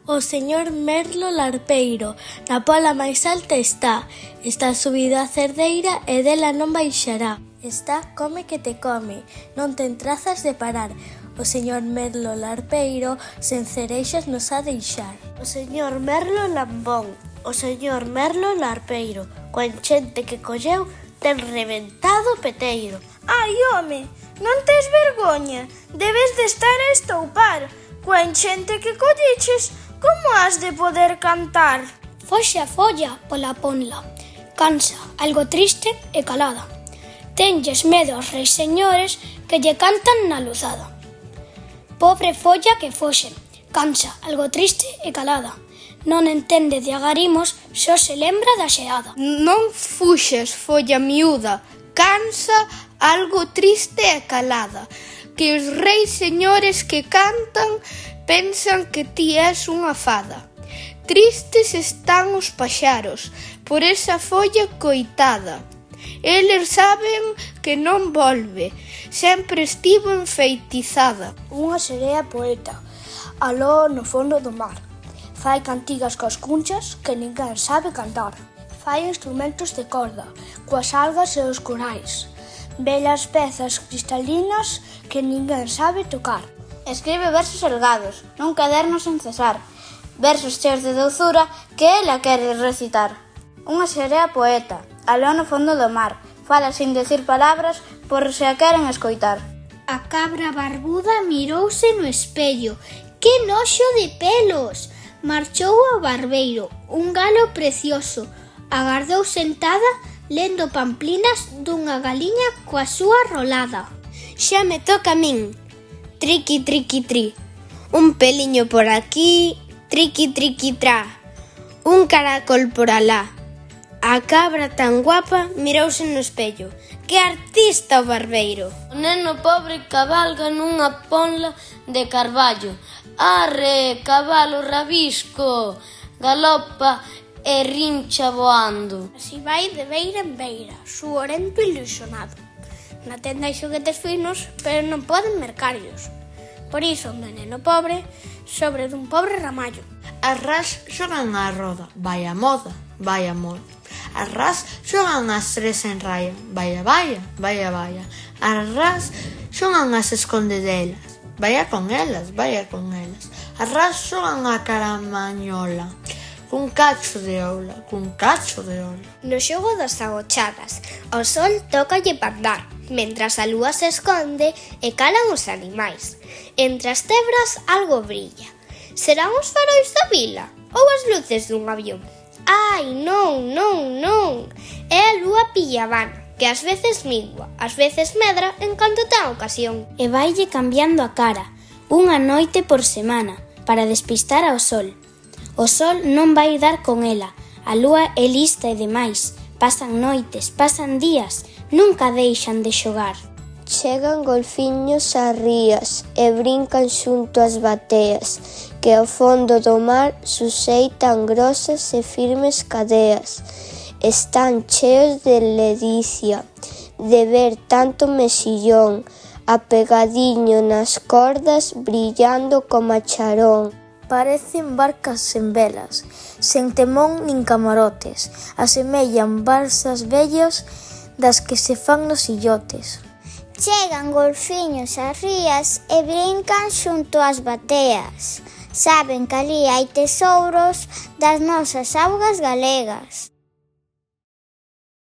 O señor Merlo Larpeiro na pola máis alta está subido á cerdeira e dela non baixará. Está, come que te come, non ten trazas de parar. O señor Merlo Larpeiro sen cereixas nos ha deixar. O señor Merlo Lambón, o señor Merlo Larpeiro, coa enchente que colleu, ten reventado o peteiro. Ai, home, non tes vergoña, debes de estar a estoupar. Coa enchente que colleches, como has de poder cantar? Foxe a folla pola ponla, cansa, algo triste e calada. Tenlles medo aos reis señores que lle cantan na luzada. Pobre folla que foxe, cansa, algo triste e calada. Non entende de agarimos, só se lembra da xeada. Non fuxes, folla miúda, cansa, algo triste e calada, que os reis señores que cantan pensan que ti és unha fada. Tristes están os paxaros por esa folla coitada. Eles saben que non volve, sempre estivo enfeitizada. Unha serea poeta, aló no fondo do mar. Fai cantigas coas cunchas que ninguén sabe cantar. Fai instrumentos de corda, coas algas e os corais. Belas pezas cristalinas que ninguén sabe tocar. Escribe versos holgados, nun caderno sen cesar. Versos cheos de douzura que ela quere recitar. Unha serea poeta, aló no fondo do mar. Fala sin decir palabras por se a queren escoitar. A cabra barbuda mirouse no espello. Que noxo de pelos! Marchou ao barbeiro, un galo precioso. Agardou sentada, lendo pamplinas dunha galiña coa súa rolada. Xa me toca a min. Triqui, triqui, tri. Un peliño por aquí, triqui, triqui, tra. Un caracol por alá. A cabra tan guapa mirouse no espello. Que artista o barbeiro! O neno pobre cabalga nunha ponla de carballo. Arre, cabalo rabisco, galopa e rincha voando. Así vai de beira en beira, suorento e ilusionado. Na tenda hai xoguetes finos, pero non poden mercarios. Por iso, un neno pobre sobre dun pobre ramallo. As ras xogan á roda, vai a moda, vai a moda. As ras xogan as tres en raya, vaya, vaya, vaya, vaya. As ras xogan as escondedelas, vaya con elas, vaya con elas. As ras xogan a caramañola, cun cacho de oula, cun cacho de oula. No xogo das agochadas, o sol tócalle pandar, mentras a lúa se esconde e calan os animais. Entre as tebras algo brilla. Serán os farois da vila ou as luces dun avión? Ai, non, non, non. É a lúa pillavana, que ás veces mingua, ás veces medra en canto ten ocasión. E vaille cambiando a cara, unha noite por semana, para despistar ao sol. O sol non vai dar con ela, a lúa é lista e demais. Pasan noites, pasan días, nunca deixan de xogar. Chegan golfiños ás rías e brincan xunto ás bateas, que ao fondo do mar suseitan grosas e firmes cadeas. Están cheos de ledicia, de ver tanto mexillón, apegadiño nas cordas, brillando como charón. Parecen barcas sen velas, sen temón nin camarotes. Asemellan balsas vellas das que se fan nos illotes. Chegan golfiños ás rías e brincan xunto ás bateas. Saben que alí hai tesouros das nosas augas galegas.